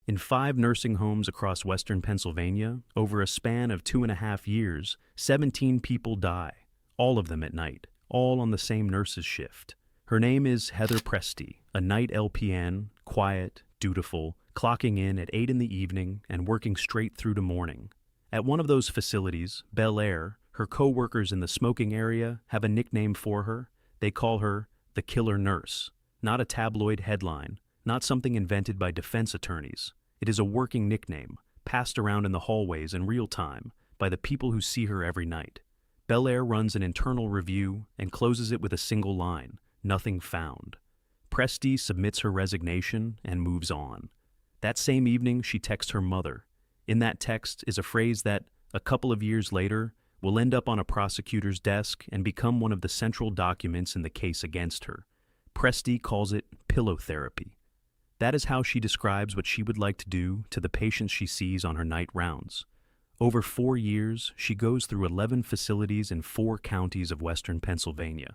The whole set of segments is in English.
In 5 nursing homes across western Pennsylvania, over a span of 2.5 years, 17 people die, all of them at night, all on the same nurse's shift. Her name is Heather Presti, a night LPN, quiet, dutiful, clocking in at 8 in the evening and working straight through to morning. At one of those facilities, Bel Air, her co-workers in the smoking area have a nickname for her. They call her the Killer Nurse. Not a tabloid headline, not something invented by defense attorneys. It is a working nickname, passed around in the hallways in real time by the people who see her every night. Bel Air runs an internal review and closes it with a single line: nothing found. Presti submits her resignation and moves on. That same evening, she texts her mother. In that text is a phrase that, a couple of years later, will end up on a prosecutor's desk and become one of the central documents in the case against her. Presti calls it pillow therapy. That is how she describes what she would like to do to the patients she sees on her night rounds. Over 4 years, she goes through 11 facilities in 4 counties of western Pennsylvania.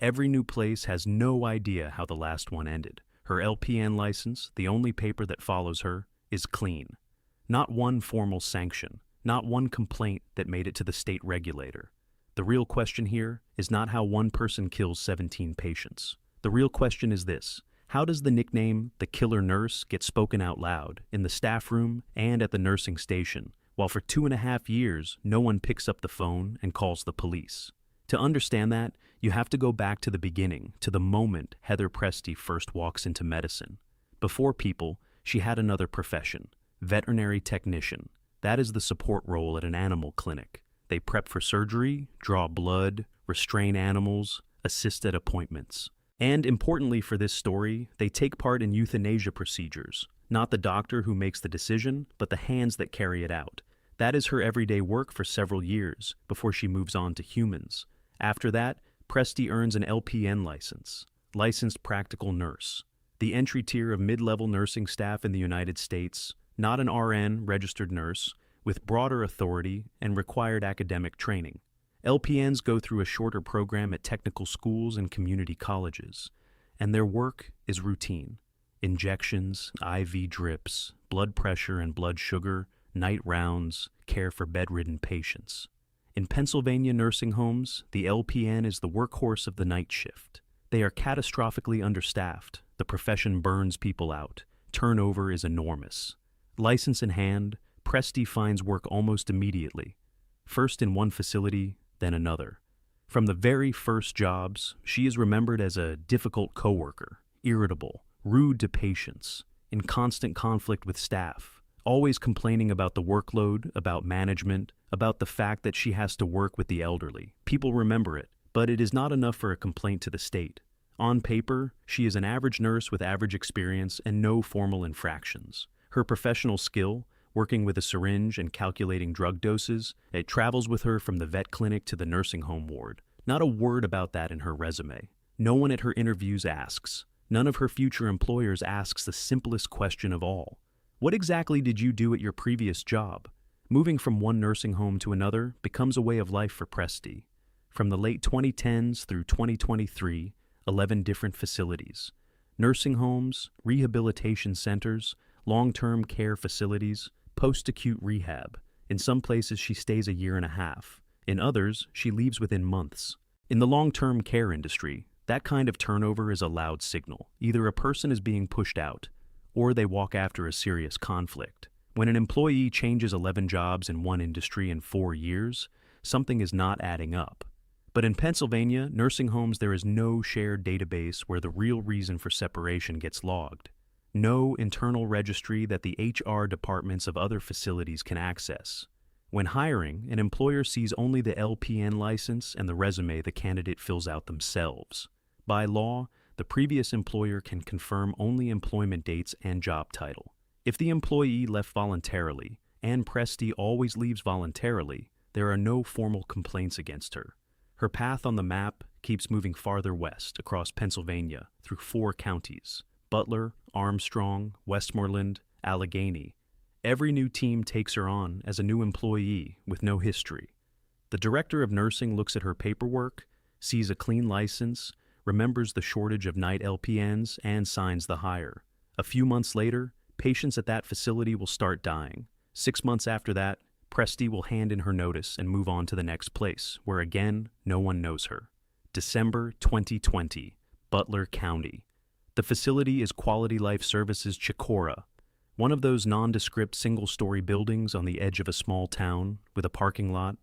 Every new place has no idea how the last one ended. Her LPN license, the only paper that follows her, is clean. Not one formal sanction, not one complaint that made it to the state regulator. The real question here is not how one person kills 17 patients. The real question is this: how does the nickname the Killer Nurse get spoken out loud in the staff room and at the nursing station, while for 2.5 years no one picks up the phone and calls the police? To understand that, you have to go back to the beginning, to the moment Heather Presti first walks into medicine. Before people, she had another profession: veterinary technician. That is the support role at an animal clinic. They prep for surgery, draw blood, restrain animals, assist at appointments. And importantly for this story, they take part in euthanasia procedures. Not the doctor who makes the decision, but the hands that carry it out. That is her everyday work for several years, before she moves on to humans. After that, Presti earns an LPN license, Licensed Practical Nurse, the entry tier of mid-level nursing staff in the United States, not an RN, registered nurse, with broader authority and required academic training. LPNs go through a shorter program at technical schools and community colleges, and their work is routine. Injections, IV drips, blood pressure and blood sugar, night rounds, care for bedridden patients. In Pennsylvania nursing homes, the LPN is the workhorse of the night shift. They are catastrophically understaffed. The profession burns people out. Turnover is enormous. License in hand, Presti finds work almost immediately. First in one facility, then another. From the very first jobs, she is remembered as a difficult coworker, irritable, rude to patients, in constant conflict with staff, always complaining about the workload, about management, about the fact that she has to work with the elderly. People remember it, but it is not enough for a complaint to the state. On paper, she is an average nurse with average experience and no formal infractions. Her professional skill, working with a syringe and calculating drug doses, it travels with her from the vet clinic to the nursing home ward. Not a word about that in her resume. No one at her interviews asks. None of her future employers asks the simplest question of all. What exactly did you do at your previous job? Moving from one nursing home to another becomes a way of life for Presti. From the late 2010s through 2023, 11 different facilities. Nursing homes, rehabilitation centers, long-term care facilities, post-acute rehab. In some places she stays a year and a half. In others, she leaves within months. In the long-term care industry, that kind of turnover is a loud signal. Either a person is being pushed out, or they walk after a serious conflict. When an employee changes 11 jobs in one industry in 4 years, something is not adding up. But in Pennsylvania, nursing homes, there is no shared database where the real reason for separation gets logged. No internal registry that the HR departments of other facilities can access. When hiring, an employer sees only the LPN license and the resume the candidate fills out themselves. By law, the previous employer can confirm only employment dates and job title. If the employee left voluntarily, and Presti always leaves voluntarily, there are no formal complaints against her. Her path on the map keeps moving farther west across Pennsylvania through 4 counties: Butler, Armstrong, Westmoreland, Allegheny. Every new team takes her on as a new employee with no history. The director of nursing looks at her paperwork, sees a clean license, remembers the shortage of night LPNs, and signs the hire. A few months later, patients at that facility will start dying. 6 months after that, Presti will hand in her notice and move on to the next place, where again, no one knows her. December 2020, Butler County. The facility is Quality Life Services Chicora, one of those nondescript single-story buildings on the edge of a small town with a parking lot,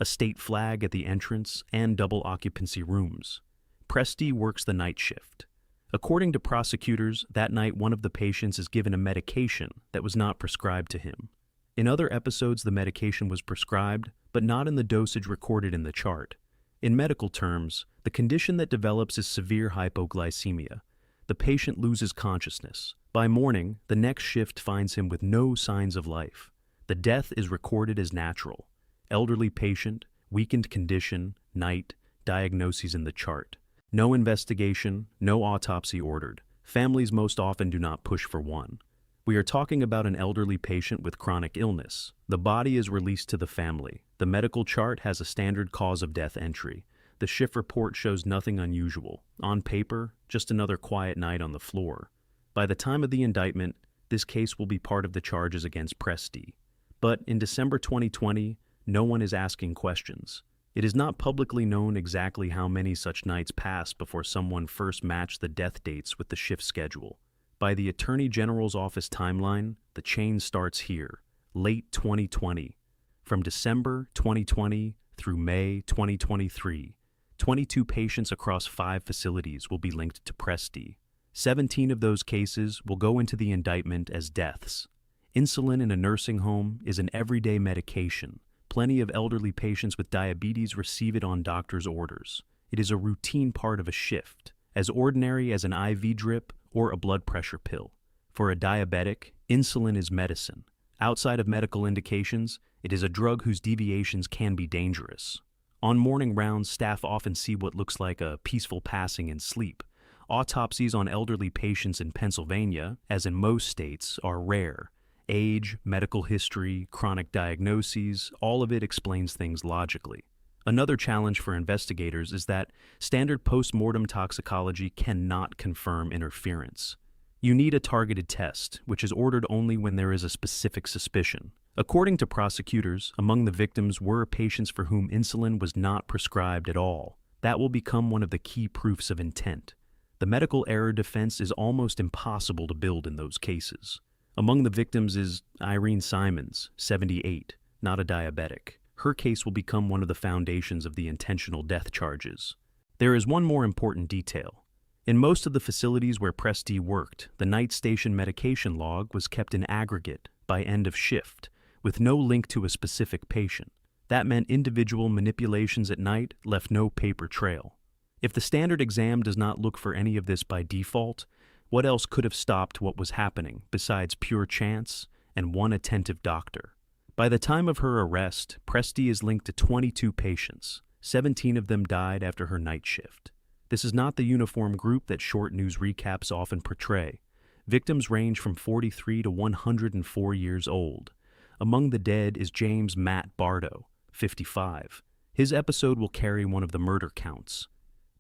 a state flag at the entrance, and double occupancy rooms. Presti works the night shift. According to prosecutors, that night one of the patients is given a medication that was not prescribed to him. In other episodes, the medication was prescribed, but not in the dosage recorded in the chart. In medical terms, the condition that develops is severe hypoglycemia. The patient loses consciousness. By morning, the next shift finds him with no signs of life. The death is recorded as natural. Elderly patient, weakened condition, night, diagnoses in the chart. No investigation, no autopsy ordered. Families most often do not push for one. We are talking about an elderly patient with chronic illness. The body is released to the family. The medical chart has a standard cause of death entry. The shift report shows nothing unusual. On paper, just another quiet night on the floor. By the time of the indictment, this case will be part of the charges against Presti. But in December 2020, no one is asking questions. It is not publicly known exactly how many such nights passed before someone first matched the death dates with the shift schedule. By the Attorney General's office timeline, the chain starts here, late 2020. From December 2020 through May 2023, 22 patients across 5 facilities will be linked to Presti. 17 of those cases will go into the indictment as deaths. Insulin in a nursing home is an everyday medication. Plenty of elderly patients with diabetes receive it on doctor's orders. It is a routine part of a shift, as ordinary as an IV drip or a blood pressure pill. For a diabetic, insulin is medicine. Outside of medical indications, it is a drug whose deviations can be dangerous. On morning rounds, staff often see what looks like a peaceful passing in sleep. Autopsies on elderly patients in Pennsylvania, as in most states, are rare. Age, medical history, chronic diagnoses, all of it explains things logically. Another challenge for investigators is that standard post-mortem toxicology cannot confirm interference. You need a targeted test, which is ordered only when there is a specific suspicion. According to prosecutors, among the victims were patients for whom insulin was not prescribed at all. That will become one of the key proofs of intent. The medical error defense is almost impossible to build in those cases. Among the victims is Irene Simons, 78, not a diabetic. Her case will become one of the foundations of the intentional death charges. There is one more important detail. In most of the facilities where Presti worked, the night station medication log was kept in aggregate by end of shift, with no link to a specific patient. That meant individual manipulations at night left no paper trail. If the standard exam does not look for any of this by default, what else could have stopped what was happening besides pure chance and one attentive doctor? By the time of her arrest, Presti is linked to 22 patients. 17 of them died after her night shift. This is not the uniform group that short news recaps often portray. Victims range from 43 to 104 years old. Among the dead is James Matt Bardo, 55. His episode will carry one of the murder counts.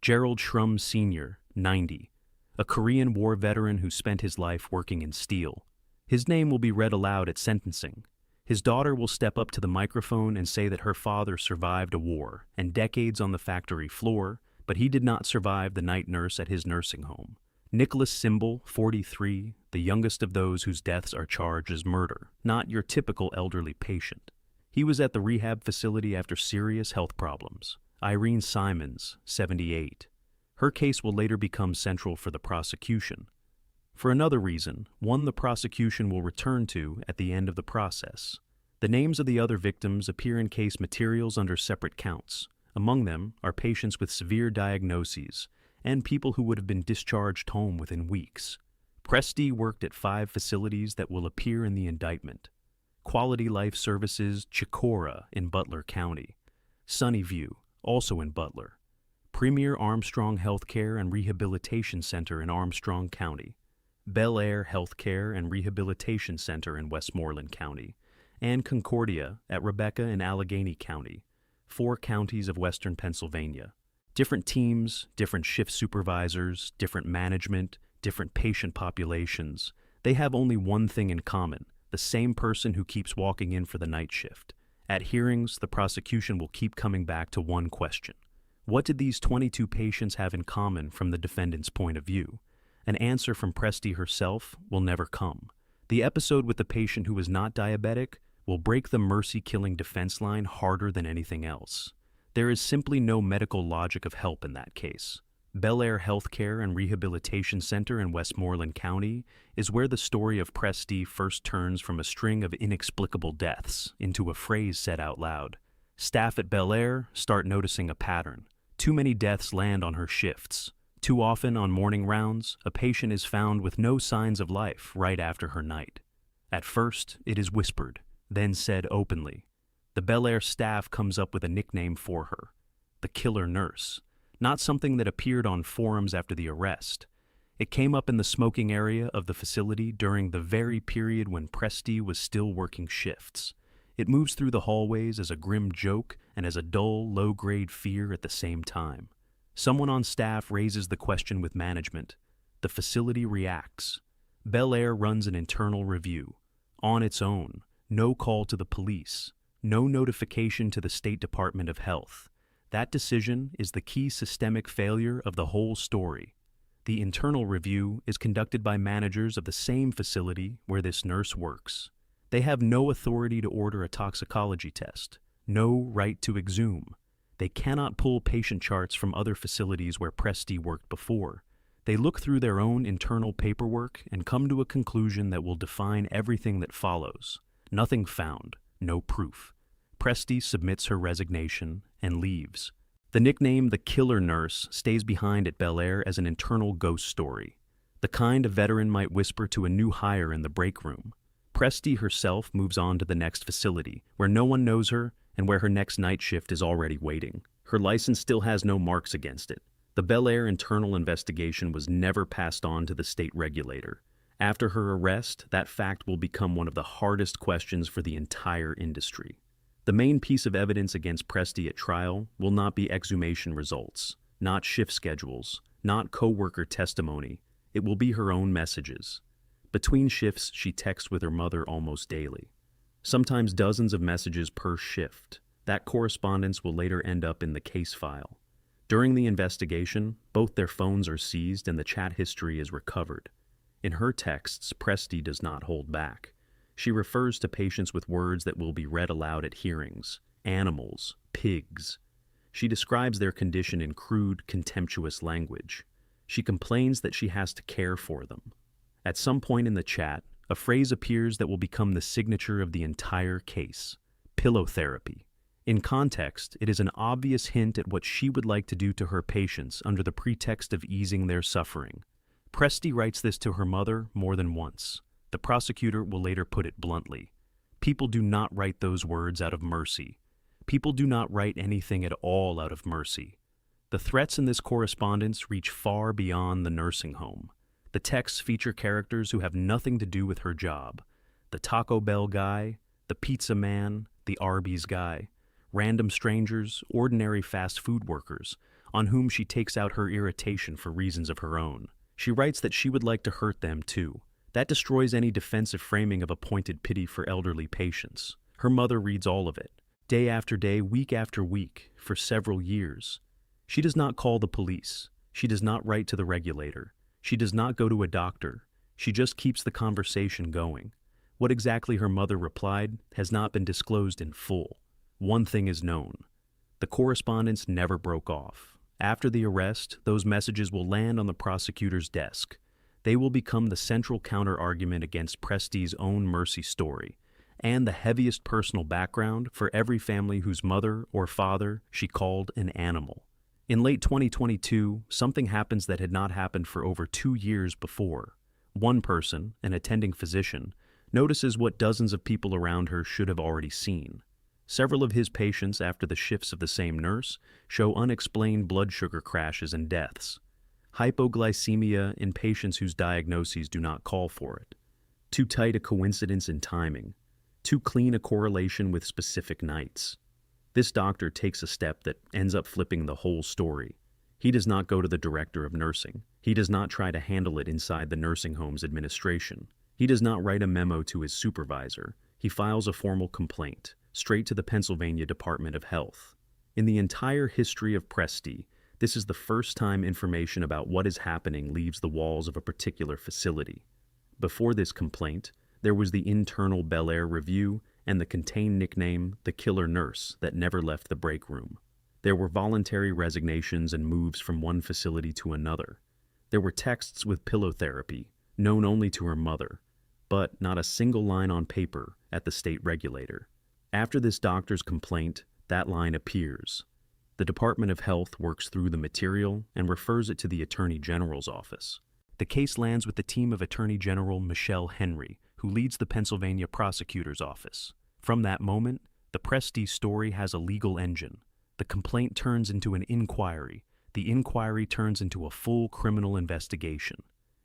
Gerald Shrum Sr., 90. A Korean War veteran who spent his life working in steel. His name will be read aloud at sentencing. His daughter will step up to the microphone and say that her father survived a war and decades on the factory floor, but he did not survive the night nurse at his nursing home. Nicholas Symbol, 43, the youngest of those whose deaths are charged as murder, not your typical elderly patient. He was at the rehab facility after serious health problems. Irene Simons, 78. Her case will later become central for the prosecution. For another reason, one the prosecution will return to at the end of the process. The names of the other victims appear in case materials under separate counts. Among them are patients with severe diagnoses and people who would have been discharged home within weeks. Presti worked at 5 facilities that will appear in the indictment. Quality Life Services Chicora in Butler County. Sunnyview, also in Butler. Premier Armstrong Healthcare and Rehabilitation Center in Armstrong County. Bel Air Healthcare and Rehabilitation Center in Westmoreland County, and Concordia at Rebecca in Allegheny County, 4 counties of western Pennsylvania. Different teams, different shift supervisors, different management, different patient populations. They have only one thing in common: the same person who keeps walking in for the night shift. At hearings, the prosecution will keep coming back to one question. What did these 22 patients have in common from the defendant's point of view? An answer from Presti herself will never come. The episode with the patient who was not diabetic will break the mercy-killing defense line harder than anything else. There is simply no medical logic of help in that case. Bel Air Healthcare and Rehabilitation Center in Westmoreland County is where the story of Presti first turns from a string of inexplicable deaths into a phrase said out loud. Staff at Bel Air start noticing a pattern. Too many deaths land on her shifts. Too often on morning rounds, a patient is found with no signs of life right after her night. At first, it is whispered, then said openly. The Bel Air staff comes up with a nickname for her: the Killer Nurse. Not something that appeared on forums after the arrest. It came up in the smoking area of the facility during the very period when Presti was still working shifts. It moves through the hallways as a grim joke and as a dull, low-grade fear at the same time. Someone on staff raises the question with management. The facility reacts. Bel Air runs an internal review. On its own, no call to the police, no notification to the State Department of Health. That decision is the key systemic failure of the whole story. The internal review is conducted by managers of the same facility where this nurse works. They have no authority to order a toxicology test, no right to exhume. They cannot pull patient charts from other facilities where Presti worked before. They look through their own internal paperwork and come to a conclusion that will define everything that follows. Nothing found, no proof. Presti submits her resignation and leaves. The nickname the Killer Nurse stays behind at Bel Air as an internal ghost story, the kind a veteran might whisper to a new hire in the break room. Presti herself moves on to the next facility, where no one knows her and where her next night shift is already waiting. Her license still has no marks against it. The Bel Air internal investigation was never passed on to the state regulator. After her arrest, that fact will become one of the hardest questions for the entire industry. The main piece of evidence against Presti at trial will not be exhumation results, not shift schedules, not co-worker testimony. It will be her own messages. Between shifts, she texts with her mother almost daily. Sometimes dozens of messages per shift. That correspondence will later end up in the case file. During the investigation, both their phones are seized and the chat history is recovered. In her texts, Presti does not hold back. She refers to patients with words that will be read aloud at hearings: animals, pigs. She describes their condition in crude, contemptuous language. She complains that she has to care for them. At some point in the chat, a phrase appears that will become the signature of the entire case: pillow therapy. In context, it is an obvious hint at what she would like to do to her patients under the pretext of easing their suffering. Presti writes this to her mother more than once. The prosecutor will later put it bluntly. People do not write those words out of mercy. People do not write anything at all out of mercy. The threats in this correspondence reach far beyond the nursing home. The texts feature characters who have nothing to do with her job: the Taco Bell guy, the pizza man, the Arby's guy, random strangers, ordinary fast food workers, on whom she takes out her irritation for reasons of her own. She writes that she would like to hurt them too. That destroys any defensive framing of appointed pity for elderly patients. Her mother reads all of it, day after day, week after week, for several years. She does not call the police. She does not write to the regulator. She does not go to a doctor. She just keeps the conversation going. What exactly her mother replied has not been disclosed in full. One thing is known: the correspondence never broke off. After the arrest, those messages will land on the prosecutor's desk. They will become the central counter-argument against Presti's own mercy story, and the heaviest personal background for every family whose mother or father she called an animal. In late 2022, something happens that had not happened for over 2 years before. One person, an attending physician, notices what dozens of people around her should have already seen. Several of his patients, after the shifts of the same nurse, show unexplained blood sugar crashes and deaths. Hypoglycemia in patients whose diagnoses do not call for it. Too tight a coincidence in timing. Too clean a correlation with specific nights. This doctor takes a step that ends up flipping the whole story. He does not go to the director of nursing. He does not try to handle it inside the nursing home's administration. He does not write a memo to his supervisor. He files a formal complaint, straight to the Pennsylvania Department of Health. In the entire history of Presti, this is the first time information about what is happening leaves the walls of a particular facility. Before this complaint, there was the internal Bel Air Review and the contained nickname The Killer Nurse that never left the break room. There were voluntary resignations and moves from one facility to another. There were texts with pillow therapy, known only to her mother, but not a single line on paper at the state regulator. After this doctor's complaint, that line appears. The Department of Health works through the material and refers it to the Attorney General's office. The case lands with the team of Attorney General Michelle Henry, who leads the Pennsylvania Prosecutor's Office. From that moment, the Presti story has a legal engine. The complaint turns into an inquiry. The inquiry turns into a full criminal investigation.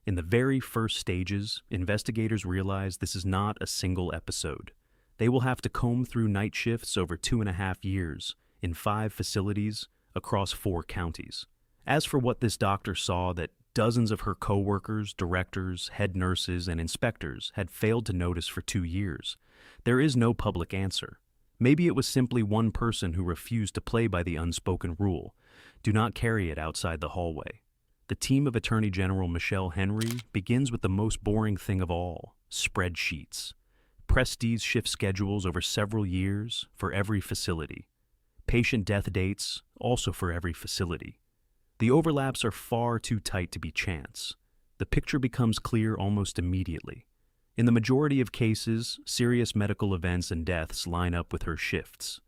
In the very first stages, investigators realize this is not a single episode. They will have to comb through night shifts over 2.5 years in 5 facilities across 4 counties. As for what this doctor saw that dozens of her co-workers, directors, head nurses, and inspectors had failed to notice for 2 years, there is no public answer. Maybe it was simply one person who refused to play by the unspoken rule: do not carry it outside the hallway. The team of Attorney General Michelle Henry begins with the most boring thing of all: spreadsheets. Presti's shift schedules over several years for every facility. Patient death dates, also for every facility. The overlaps are far too tight to be chance. The picture becomes clear almost immediately. In the majority of cases, serious medical events and deaths line up with her shifts.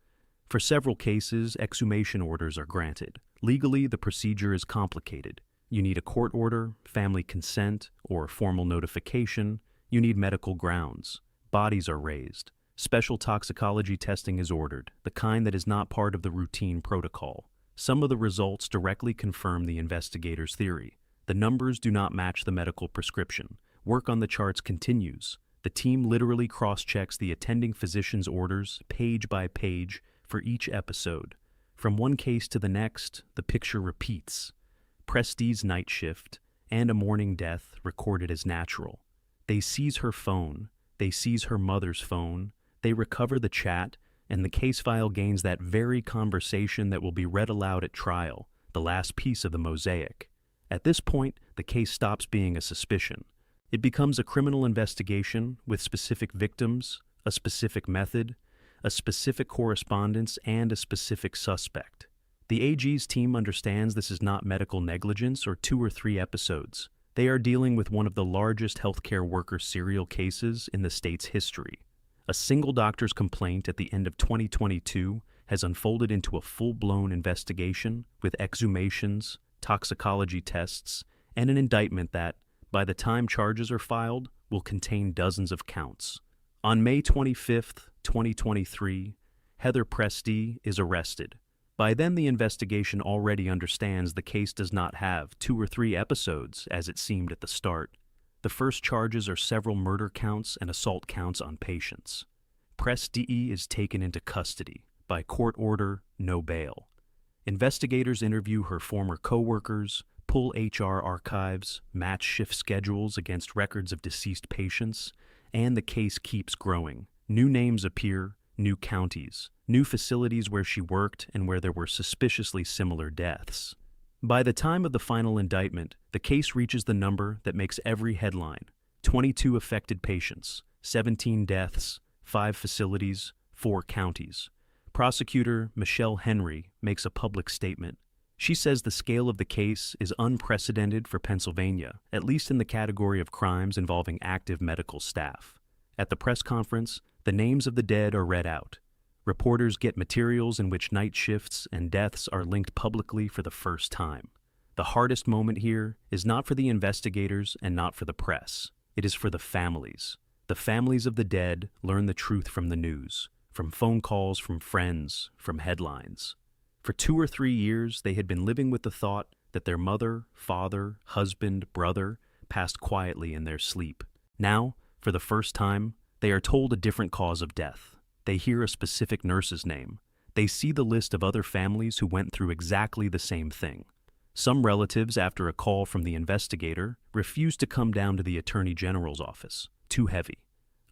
For several cases, exhumation orders are granted. Legally, the procedure is complicated. You need a court order, family consent, or formal notification. You need medical grounds. Bodies are raised. Special toxicology testing is ordered, the kind that is not part of the routine protocol. Some of the results directly confirm the investigator's theory. The numbers do not match the medical prescription. Work on the charts continues. The team literally cross-checks the attending physician's orders page by page for each episode. From one case to the next, the picture repeats. Presti's night shift and a morning death recorded as natural. They seize her phone. They seize her mother's phone. They recover the chat, and the case file gains that very conversation that will be read aloud at trial, the last piece of the mosaic. At this point, the case stops being a suspicion. It becomes a criminal investigation with specific victims, a specific method, a specific correspondence, and a specific suspect. The AG's team understands this is not medical negligence or 2 or 3 episodes. They are dealing with one of the largest healthcare worker serial cases in the state's history. A single doctor's complaint at the end of 2022 has unfolded into a full-blown investigation with exhumations, toxicology tests, and an indictment that, by the time charges are filed, will contain dozens of counts. On May 25, 2023, Heather Presti is arrested. By then, the investigation already understands the case does not have 2 or 3 episodes, as it seemed at the start. The first charges are several murder counts and assault counts on patients. Presti is taken into custody. By court order, no bail. Investigators interview her former co-workers, pull HR archives, match shift schedules against records of deceased patients, and the case keeps growing. New names appear, new counties, new facilities where she worked and where there were suspiciously similar deaths. By the time of the final indictment, the case reaches the number that makes every headline: 22 affected patients, 17 deaths, 5 facilities, 4 counties. Prosecutor Michelle Henry makes a public statement. She says the scale of the case is unprecedented for Pennsylvania, at least in the category of crimes involving active medical staff. At the press conference, the names of the dead are read out. Reporters get materials in which night shifts and deaths are linked publicly for the first time. The hardest moment here is not for the investigators and not for the press. It is for the families. The families of the dead learn the truth from the news, from phone calls from friends, from headlines. For 2 or 3 years, they had been living with the thought that their mother, father, husband, brother passed quietly in their sleep. Now, for the first time, they are told a different cause of death. They hear a specific nurse's name. They see the list of other families who went through exactly the same thing. Some relatives, after a call from the investigator, refused to come down to the Attorney General's office. too heavy.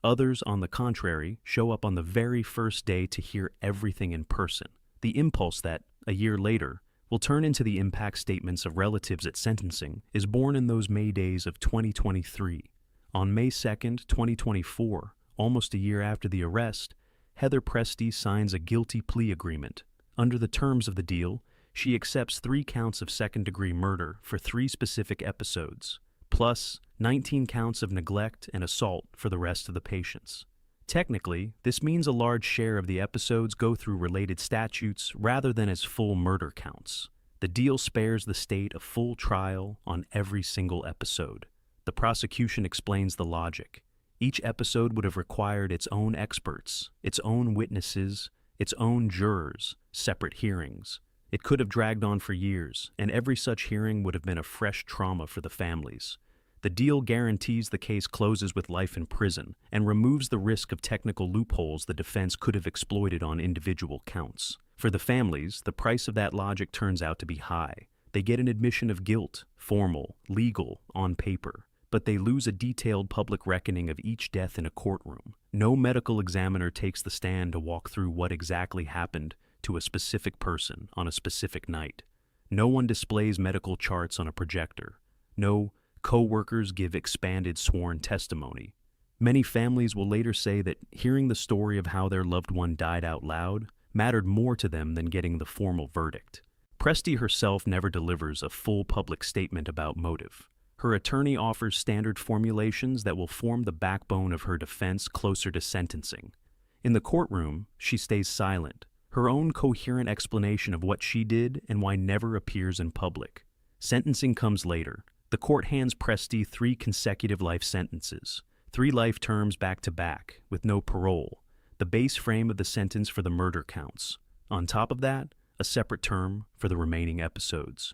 Others, on the contrary, show up on the very first day to hear everything in person. The impulse that, a year later, will turn into the impact statements of relatives at sentencing is born in those May days of 2023. On May 2nd, 2024, almost a year after the arrest, Heather Presti signs a guilty plea agreement. Under the terms of the deal, she accepts 3 counts of second-degree murder for 3 specific episodes, plus 19 counts of neglect and assault for the rest of the patients. Technically, this means a large share of the episodes go through related statutes rather than as full murder counts. The deal spares the state a full trial on every single episode. The prosecution explains the logic. Each episode would have required its own experts, its own witnesses, its own jurors, separate hearings. It could have dragged on for years, and every such hearing would have been a fresh trauma for the families. The deal guarantees the case closes with life in prison and removes the risk of technical loopholes the defense could have exploited on individual counts. For the families, the price of that logic turns out to be high. They get an admission of guilt, formal, legal, on paper, but they lose a detailed public reckoning of each death in a courtroom. No medical examiner takes the stand to walk through what exactly happened to a specific person on a specific night. No one displays medical charts on a projector. No co-workers give expanded sworn testimony. Many families will later say that hearing the story of how their loved one died out loud mattered more to them than getting the formal verdict. Presti herself never delivers a full public statement about motive. Her attorney offers standard formulations that will form the backbone of her defense closer to sentencing. In the courtroom, she stays silent. Her own coherent explanation of what she did and why never appears in public. Sentencing comes later. The court hands Presti 3 consecutive life sentences, 3 life terms back to back, with no parole, the base frame of the sentence for the murder counts. On top of that, a separate term for the remaining episodes.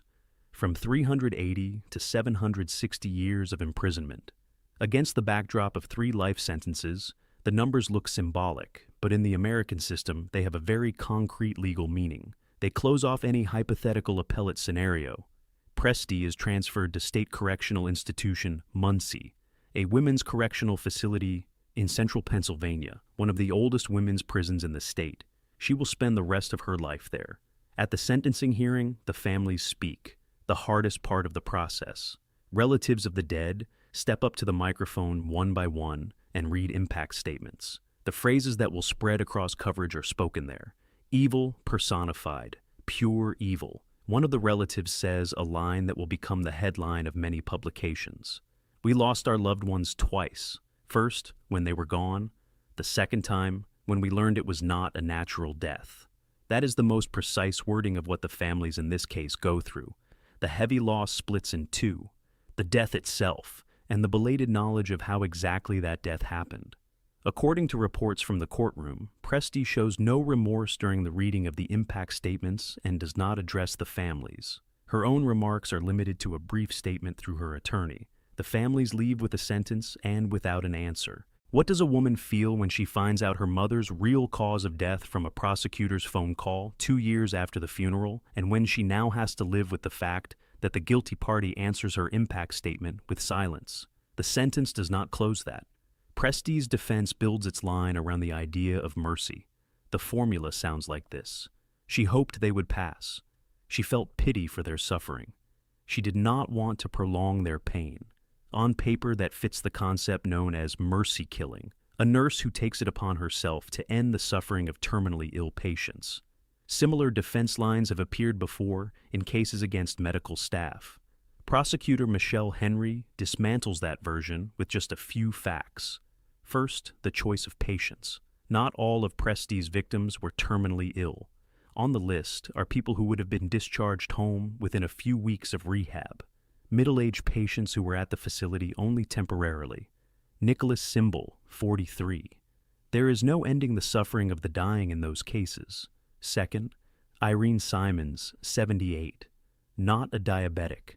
From 380 to 760 years of imprisonment. Against the backdrop of 3 life sentences, the numbers look symbolic, but in the American system, they have a very concrete legal meaning. They close off any hypothetical appellate scenario. Presti is transferred to State Correctional Institution Muncie, a women's correctional facility in central Pennsylvania, one of the oldest women's prisons in the state. She will spend the rest of her life there. At the sentencing hearing, the families speak, the hardest part of the process. Relatives of the dead step up to the microphone one by one and read impact statements. The phrases that will spread across coverage are spoken there. Evil personified, pure evil. One of the relatives says a line that will become the headline of many publications. We lost our loved ones twice. First, when they were gone. The second time, when we learned it was not a natural death. That is the most precise wording of what the families in this case go through. The heavy loss splits in 2, the death itself, and the belated knowledge of how exactly that death happened. According to reports from the courtroom, Presti shows no remorse during the reading of the impact statements and does not address the families. Her own remarks are limited to a brief statement through her attorney. The families leave with a sentence and without an answer. What does a woman feel when she finds out her mother's real cause of death from a prosecutor's phone call 2 years after the funeral, and when she now has to live with the fact that the guilty party answers her impact statement with silence? The sentence does not close that. Presti's defense builds its line around the idea of mercy. The formula sounds like this. She hoped they would pass. She felt pity for their suffering. She did not want to prolong their pain. On paper, that fits the concept known as mercy killing, a nurse who takes it upon herself to end the suffering of terminally ill patients. Similar defense lines have appeared before in cases against medical staff. Prosecutor Michelle Henry dismantles that version with just a few facts. First, the choice of patients. Not all of Presti's victims were terminally ill. On the list are people who would have been discharged home within a few weeks of rehab. Middle-aged patients who were at the facility only temporarily. Nicholas Simbel, 43. There is no ending the suffering of the dying in those cases. Second, Irene Simons, 78. Not a diabetic.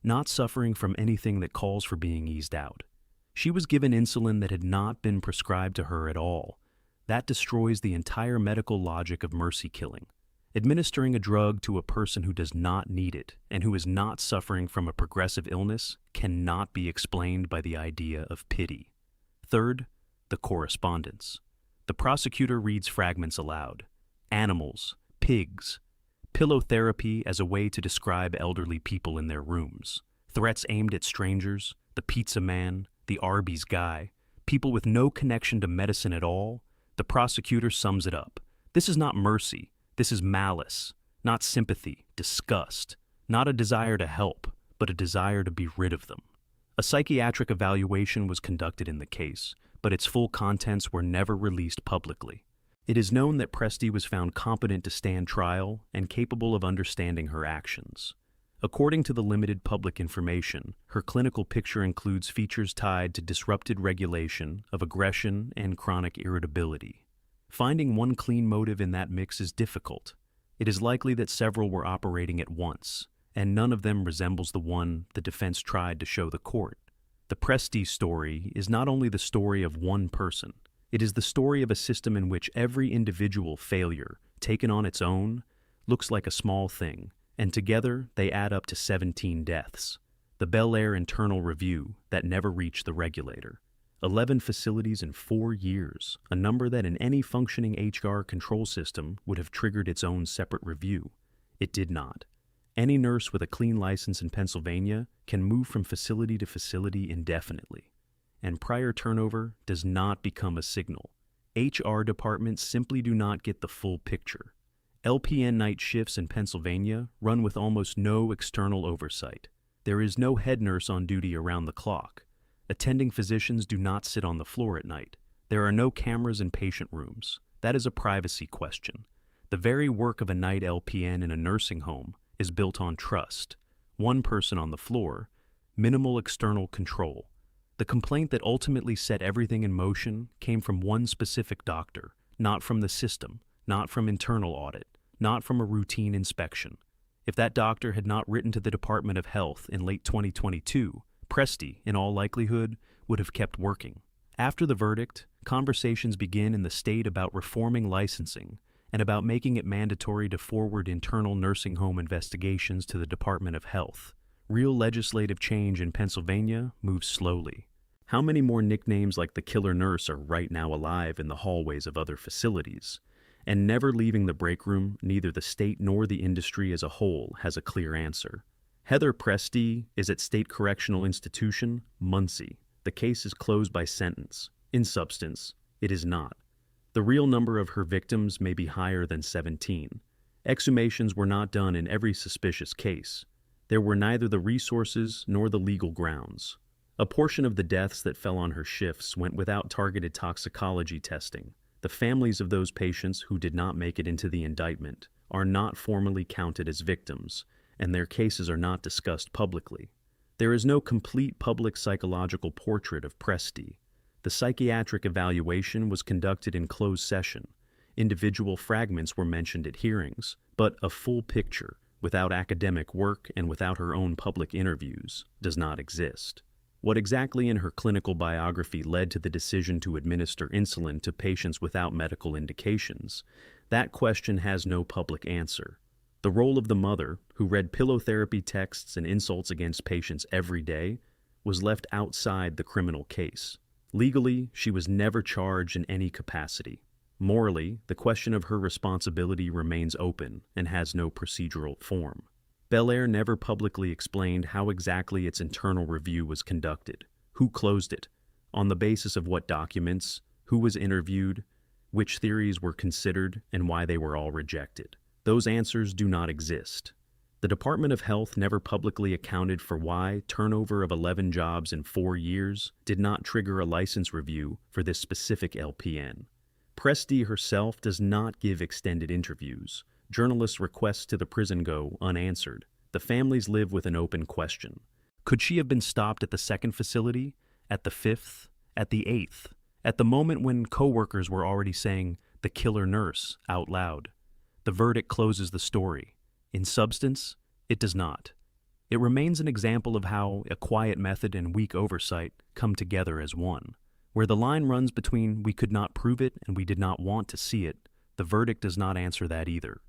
Not suffering from anything that calls for being eased out. She was given insulin that had not been prescribed to her at all. That destroys the entire medical logic of mercy killing. Administering a drug to a person who does not need it and who is not suffering from a progressive illness cannot be explained by the idea of pity. Third, the correspondence. The prosecutor reads fragments aloud. Animals, pigs, pillow therapy as a way to describe elderly people in their rooms, threats aimed at strangers, the pizza man, the Arby's guy, people with no connection to medicine at all. The prosecutor sums it up. This is not mercy, this is malice, not sympathy, disgust, not a desire to help, but a desire to be rid of them. A psychiatric evaluation was conducted in the case, but its full contents were never released publicly. It is known that Presti was found competent to stand trial and capable of understanding her actions. According to the limited public information, her clinical picture includes features tied to disrupted regulation of aggression and chronic irritability. Finding one clean motive in that mix is difficult. It is likely that several were operating at once, and none of them resembles the one the defense tried to show the court. The Presti story is not only the story of one person, it is the story of a system in which every individual failure, taken on its own, looks like a small thing, and together they add up to 17 deaths. The Bel Air internal review that never reached the regulator. 11 facilities in 4 years, a number that in any functioning HR control system would have triggered its own separate review. It did not. Any nurse with a clean license in Pennsylvania can move from facility to facility indefinitely, and prior turnover does not become a signal. HR departments simply do not get the full picture. LPN night shifts in Pennsylvania run with almost no external oversight. There is no head nurse on duty around the clock. Attending physicians do not sit on the floor at night. There are no cameras in patient rooms. That is a privacy question. The very work of a night LPN in a nursing home is built on trust. One person on the floor, minimal external control. The complaint that ultimately set everything in motion came from one specific doctor, not from the system, not from internal audit, not from a routine inspection. If that doctor had not written to the Department of Health in late 2022, Presti, in all likelihood, would have kept working. After the verdict, conversations begin in the state about reforming licensing and about making it mandatory to forward internal nursing home investigations to the Department of Health. Real legislative change in Pennsylvania moves slowly. How many more nicknames like the killer nurse are right now alive in the hallways of other facilities? And never leaving the break room, neither the state nor the industry as a whole has a clear answer. Heather Presti is at State Correctional Institution, Muncie. The case is closed by sentence. In substance, it is not. The real number of her victims may be higher than 17. Exhumations were not done in every suspicious case. There were neither the resources nor the legal grounds. A portion of the deaths that fell on her shifts went without targeted toxicology testing. The families of those patients who did not make it into the indictment are not formally counted as victims, and their cases are not discussed publicly. There is no complete public psychological portrait of Presti. The psychiatric evaluation was conducted in closed session. Individual fragments were mentioned at hearings, but a full picture, without academic work and without her own public interviews, does not exist. What exactly in her clinical biography led to the decision to administer insulin to patients without medical indications? That question has no public answer. The role of the mother, who read pillow therapy texts and insults against patients every day, was left outside the criminal case. Legally, she was never charged in any capacity. Morally, the question of her responsibility remains open and has no procedural form. Bel Air never publicly explained how exactly its internal review was conducted, who closed it, on the basis of what documents, who was interviewed, which theories were considered, and why they were all rejected. Those answers do not exist. The Department of Health never publicly accounted for why turnover of 11 jobs in 4 years did not trigger a license review for this specific LPN. Presti herself does not give extended interviews. Journalists' requests to the prison go unanswered. The families live with an open question. Could she have been stopped at the second facility, at the 5th, at the 8th, at the moment when co-workers were already saying, "the killer nurse," out loud? The verdict closes the story. In substance, it does not. It remains an example of how a quiet method and weak oversight come together as one. Where the line runs between we could not prove it and we did not want to see it, the verdict does not answer that either.